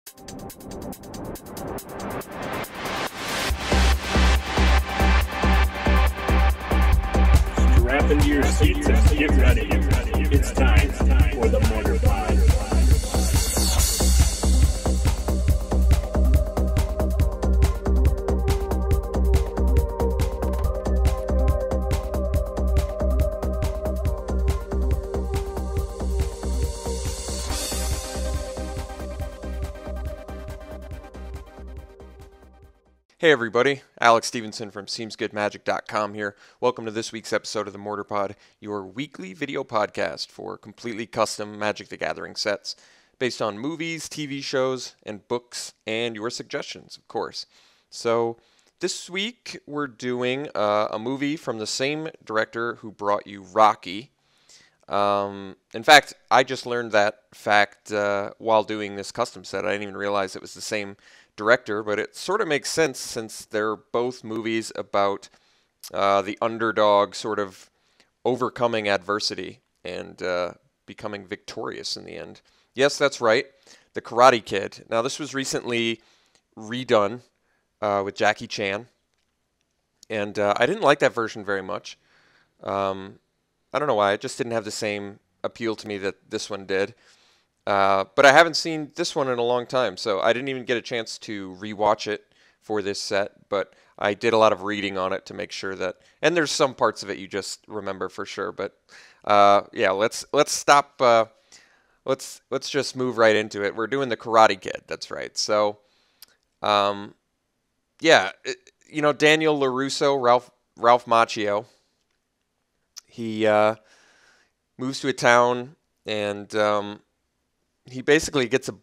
Strap into your seats and get ready. It's time for the Mortarpod. Hey everybody, Alex Stephenson from SeemsGoodMagic.com here. Welcome to this week's episode of the Mortarpod, your weekly video podcast for completely custom Magic the Gathering sets based on movies, TV shows, and books, and your suggestions, of course. So this week we're doing a movie from the same director who brought you Rocky. In fact, I just learned that fact while doing this custom set. I didn't even realize it was the same director, but it sort of makes sense since they're both movies about the underdog sort of overcoming adversity and becoming victorious in the end. Yes, that's right, The Karate Kid. Now, this was recently redone with Jackie Chan, and I didn't like that version very much. I don't know why, it just didn't have the same appeal to me that this one did. But I haven't seen this one in a long time, so I didn't even get a chance to rewatch it for this set, but I did a lot of reading on it to make sure that, and there's some parts of it you just remember for sure, but yeah, let's stop, let's just move right into it. We're doing The Karate Kid, that's right. So, yeah, you know, Daniel Larusso, Ralph Macchio, he moves to a town and he basically gets a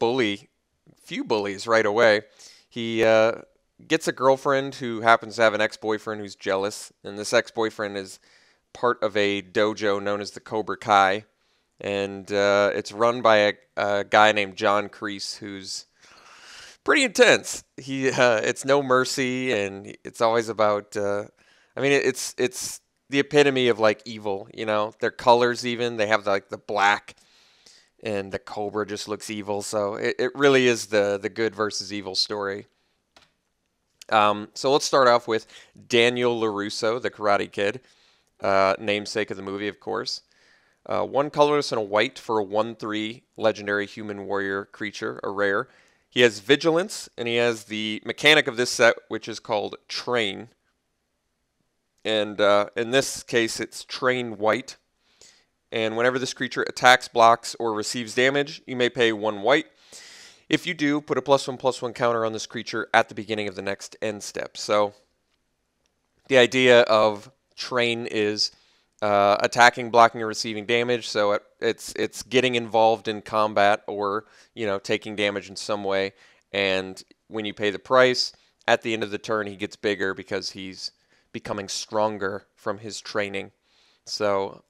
few bullies right away. He gets a girlfriend who happens to have an ex-boyfriend who's jealous, and this ex-boyfriend is part of a dojo known as the Cobra Kai, and it's run by a guy named John Kreese who's pretty intense. It's no mercy, and it's always about. I mean, it's the epitome of like evil. You know, their colors even they have like the black. And the Cobra just looks evil, so it really is the good versus evil story. So let's start off with Daniel Larusso, the Karate Kid, namesake of the movie, of course. One colorless and a white for a 1/3 legendary human warrior creature, a rare. He has vigilance, and he has the mechanic of this set, which is called Train. And in this case, it's Train White. And whenever this creature attacks, blocks, or receives damage, you may pay 1 white. If you do, put a +1/+1 counter on this creature at the beginning of the next end step. So the idea of Train is attacking, blocking, or receiving damage. So it's getting involved in combat or, you know, taking damage in some way. And when you pay the price, at the end of the turn, he gets bigger because he's becoming stronger from his training. So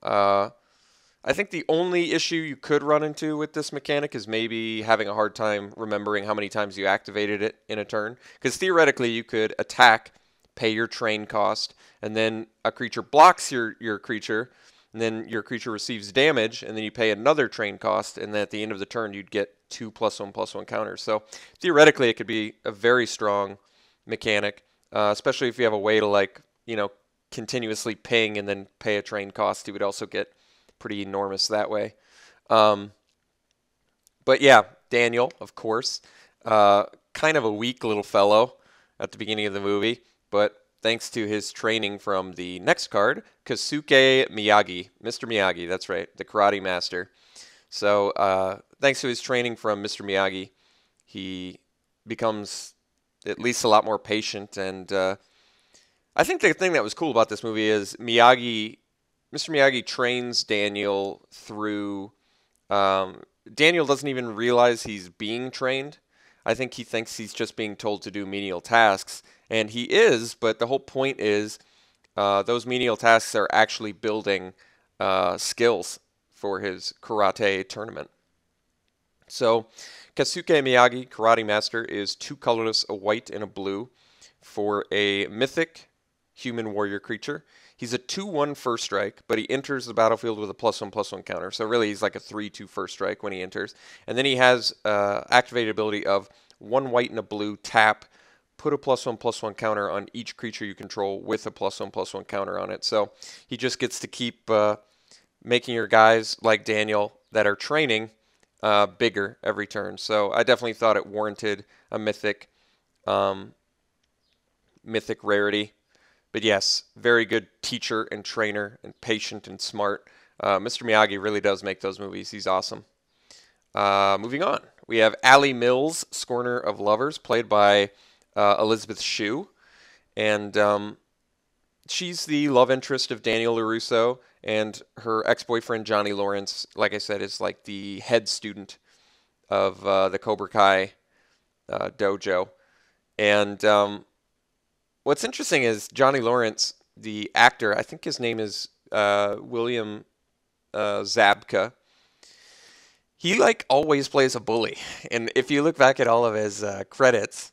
I think the only issue you could run into with this mechanic is maybe having a hard time remembering how many times you activated it in a turn. Because theoretically, you could attack, pay your train cost, and then a creature blocks your creature, and then your creature receives damage, and then you pay another train cost, and then at the end of the turn, you'd get 2 +1/+1 counters. So theoretically, it could be a very strong mechanic, especially if you have a way to, like, you know, continuously ping and then pay a train cost. You would also get pretty enormous that way. But yeah, Daniel, of course, kind of a weak little fellow at the beginning of the movie, but thanks to his training from the next card, Kosuke Miyagi, Mr. Miyagi, that's right, the Karate Master. So thanks to his training from Mr. Miyagi, he becomes at least a lot more patient. And I think the thing that was cool about this movie is Mr. Miyagi trains Daniel through. Daniel doesn't even realize he's being trained. I think he thinks he's just being told to do menial tasks, and he is, but the whole point is those menial tasks are actually building skills for his karate tournament. So Kosuke Miyagi, Karate Master, is 2 colorless, a white and a blue, for a mythic human warrior creature. He's a 2/1 first strike, but he enters the battlefield with a +1/+1 counter. So really, he's like a 3/2 first strike when he enters. And then he has activated ability of 1 white and a blue, tap, put a +1/+1 counter on each creature you control with a +1/+1 counter on it. So he just gets to keep making your guys like Daniel that are training bigger every turn. So I definitely thought it warranted a mythic rarity. But yes, very good teacher and trainer and patient and smart. Mr. Miyagi really does make those movies. He's awesome. Moving on, we have Allie Mills, Scorner of Lovers, played by Elizabeth Shue. And she's the love interest of Daniel Larusso, and her ex-boyfriend Johnny Lawrence, like I said, is like the head student of the Cobra Kai dojo. And what's interesting is Johnny Lawrence, the actor, I think his name is William Zabka. He like always plays a bully, and if you look back at all of his credits,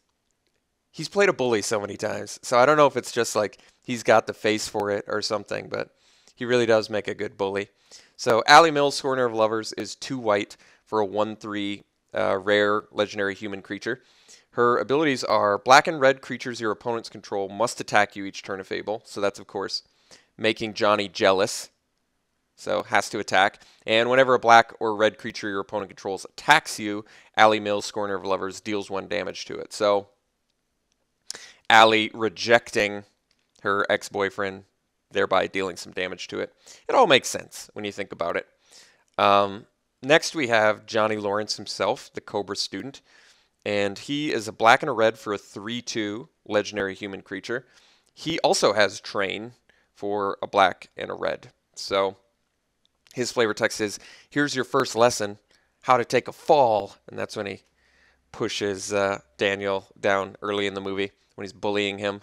he's played a bully so many times. So I don't know if it's just like he's got the face for it or something, but he really does make a good bully. So Allie Mills, Scorner of Lovers, is 2 white for a 1/3 rare legendary human creature. Her abilities are black and red creatures your opponents control must attack you each turn if able. So that's, of course, making Johnny jealous. So has to attack. And whenever a black or red creature your opponent controls attacks you, Allie Mills, Scorner of Lovers, deals 1 damage to it. So Allie rejecting her ex-boyfriend, thereby dealing some damage to it. It all makes sense when you think about it. Next we have Johnny Lawrence himself, the Cobra student. And he is a black and a red for a 3/2 legendary human creature. He also has Train for a black and a red. So his flavor text is, here's your first lesson, how to take a fall. And that's when he pushes Daniel down early in the movie when he's bullying him.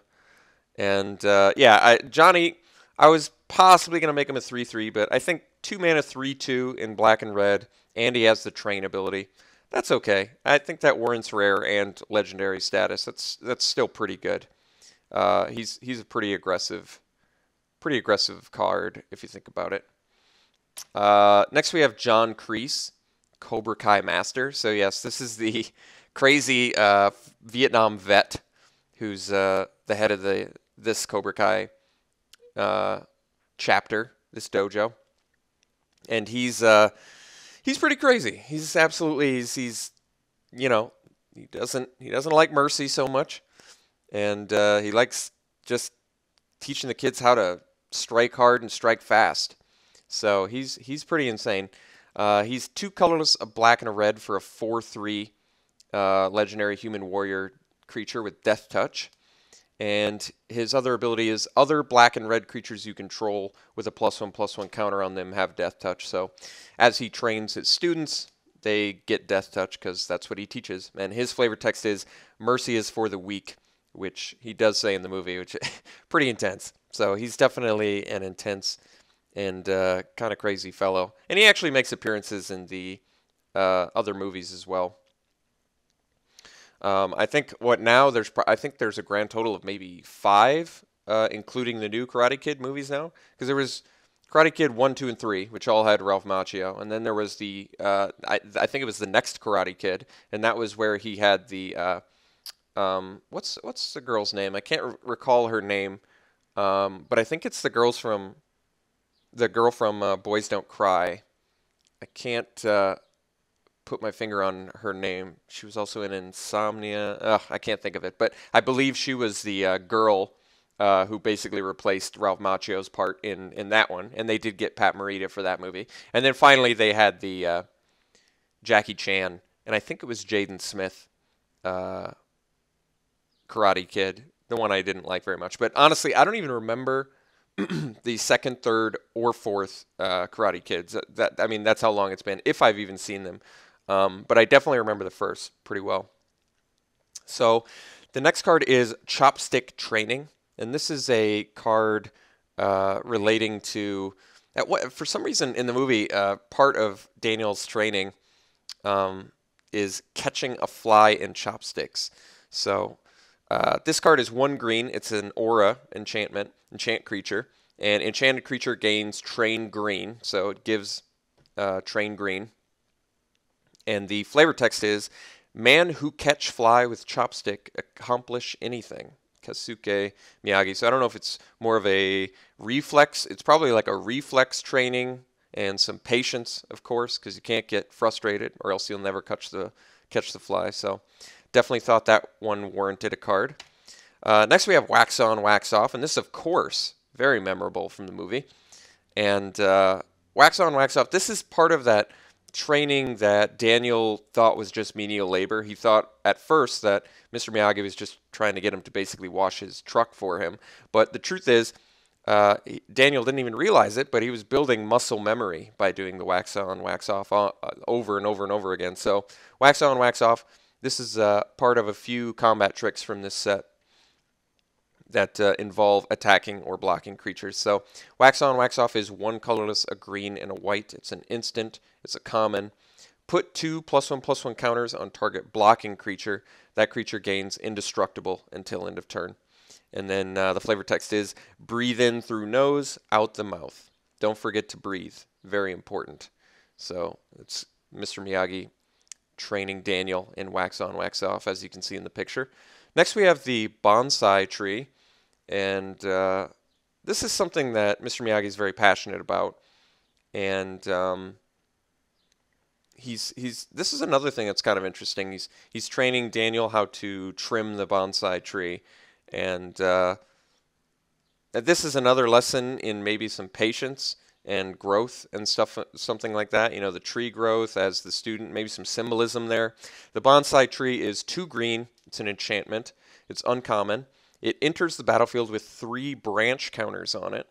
And Johnny, I was possibly going to make him a 3/3, but I think 2 mana 3/2 in black and red, and he has the Train ability. That's okay. I think that warrants rare and legendary status. That's still pretty good. He's a pretty aggressive card if you think about it. Next we have John Kreese, Cobra Kai Master. So yes, this is the crazy Vietnam vet who's the head of this Cobra Kai chapter, this dojo, and he's pretty crazy. He's absolutely he doesn't like mercy so much, and he likes just teaching the kids how to strike hard and strike fast. So he's pretty insane. He's 2 colorless, a black and a red for a 4/3 legendary human warrior creature with Death Touch. And his other ability is other black and red creatures you control with a +1/+1 counter on them have Death Touch. So as he trains his students, they get Death Touch because that's what he teaches. And his flavor text is, mercy is for the weak, which he does say in the movie, which is pretty intense. So he's definitely an intense and kind of crazy fellow. And he actually makes appearances in the other movies as well. I think there's a grand total of maybe 5, including the new Karate Kid movies now, because there was Karate Kid 1, 2, and 3, which all had Ralph Macchio, and then there was the I think it was the next Karate Kid, and that was where he had the what's the girl's name? I can't recall her name, but I think it's the girl from Boys Don't Cry. I can't put my finger on her name. She was also in Insomnia. I can't think of it, but I believe she was the girl who basically replaced Ralph Macchio's part in that one, and they did get Pat Morita for that movie. And then finally they had the Jackie Chan, and I think it was Jaden Smith Karate Kid, the one I didn't like very much. But honestly, I don't even remember the second, third, or fourth Karate Kids. That's how long it's been, if I've even seen them. But I definitely remember the first pretty well. So the next card is Chopstick Training. And this is a card relating to, for some reason in the movie, part of Daniel's training is catching a fly in chopsticks. So this card is 1 green. It's an aura enchant creature. And enchanted creature gains Train Green, so it gives Train Green. And the flavor text is, man who catch fly with chopstick accomplish anything. Kasuke Miyagi. So I don't know if it's more of a reflex. It's probably like a reflex training and some patience, of course, because you can't get frustrated or else you'll never catch the fly. So definitely thought that one warranted a card. Next we have Wax On, Wax Off, and this, of course, very memorable from the movie. And Wax On, Wax Off, this is part of that training that Daniel thought was just menial labor. He thought at first that Mr. Miyagi was just trying to get him to basically wash his truck for him. But the truth is, Daniel didn't even realize it, but he was building muscle memory by doing the wax on, wax off over and over and over again. So wax on, wax off, this is part of a few combat tricks from this set that involve attacking or blocking creatures. So wax on, wax off is one colorless, a green, and a white. It's an instant. It's a common. Put 2 +1/+1 counters on target blocking creature. That creature gains indestructible until end of turn. And then the flavor text is, breathe in through nose, out the mouth. Don't forget to breathe. Very important. So it's Mr. Miyagi training Daniel in wax on, wax off, as you can see in the picture. Next we have the bonsai tree. And this is something that Mr. Miyagi is very passionate about. And this is another thing that's kind of interesting. He's training Daniel how to trim the bonsai tree. And this is another lesson in maybe some patience and growth and stuff, something like that. You know, the tree growth as the student, maybe some symbolism there. The bonsai tree is 2 green. It's an enchantment. It's uncommon. It enters the battlefield with 3 branch counters on it.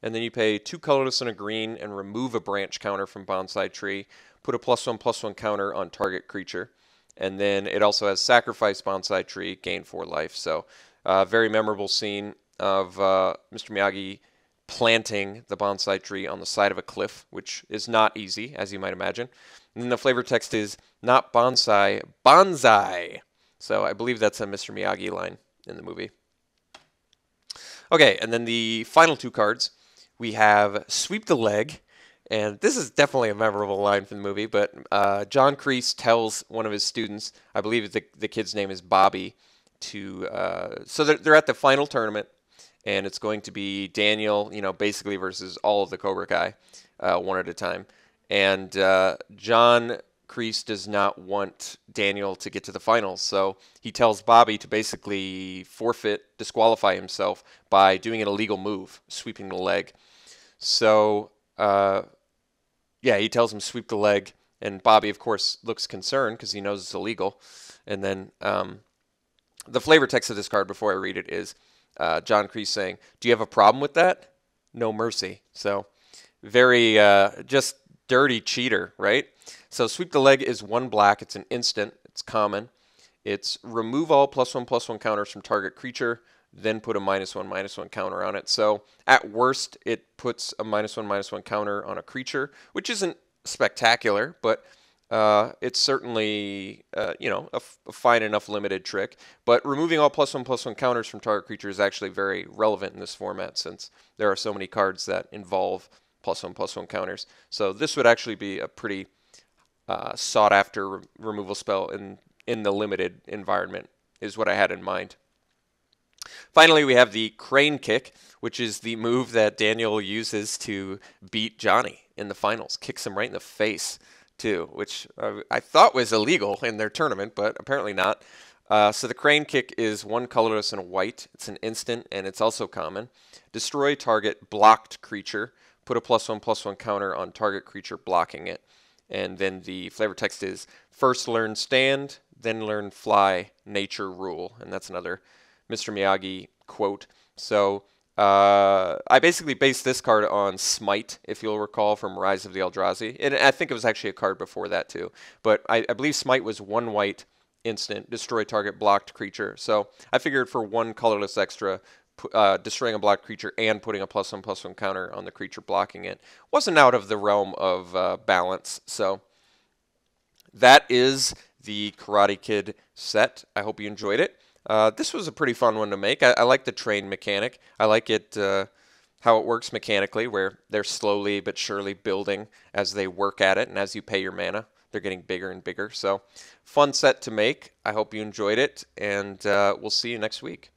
And then you pay 2 colorless and a green and remove a branch counter from bonsai tree. Put a +1/+1 counter on target creature. And then it also has sacrifice bonsai tree, gain 4 life. So very memorable scene of Mr. Miyagi planting the bonsai tree on the side of a cliff, which is not easy, as you might imagine. And then the flavor text is, not bonsai, bonsai. So I believe that's a Mr. Miyagi line in the movie. Okay, and then the final 2 cards, we have Sweep the Leg, and this is definitely a memorable line from the movie, but John Kreese tells one of his students, I believe the kid's name is Bobby, so they're at the final tournament, and it's going to be Daniel, basically versus all of the Cobra Kai, one at a time. And John Kreese does not want Daniel to get to the finals, so he tells Bobby to basically disqualify himself by doing an illegal move, sweeping the leg. So, he tells him sweep the leg, and Bobby, of course, looks concerned because he knows it's illegal. And then the flavor text of this card, before I read it, is John Kreese saying, do you have a problem with that? No mercy. So, very just dirty cheater, right? So sweep the leg is 1 black. It's an instant. It's common. It's remove all +1/+1 counters from target creature, then put a -1/-1 counter on it. So at worst, it puts a -1/-1 counter on a creature, which isn't spectacular, but it's certainly a fine enough limited trick. But removing all +1/+1 counters from target creature is actually very relevant in this format, since there are so many cards that involve +1/+1 counters. So this would actually be a pretty sought after removal spell in the limited environment, is what I had in mind. Finally, we have the crane kick, which is the move that Daniel uses to beat Johnny in the finals. Kicks him right in the face, too, which I thought was illegal in their tournament, but apparently not. So the crane kick is 1 colorless and a white. It's an instant, and it's also common. Destroy target blocked creature. Put a +1/+1 counter on target creature blocking it. And then the flavor text is, first learn stand, then learn fly, nature rule. And that's another Mr. Miyagi quote. So I basically based this card on Smite, if you'll recall, from Rise of the Eldrazi. And I think it was actually a card before that too. But I believe Smite was 1 white instant, destroy target blocked creature. So I figured for 1 colorless extra, destroying a blocked creature and putting a +1/+1 counter on the creature blocking it wasn't out of the realm of balance. So that is the Karate Kid set. I hope you enjoyed it. This was a pretty fun one to make. I like the train mechanic. I like it how it works mechanically, where they're slowly but surely building as they work at it, and as you pay your mana, they're getting bigger and bigger. So, fun set to make. I hope you enjoyed it, and we'll see you next week.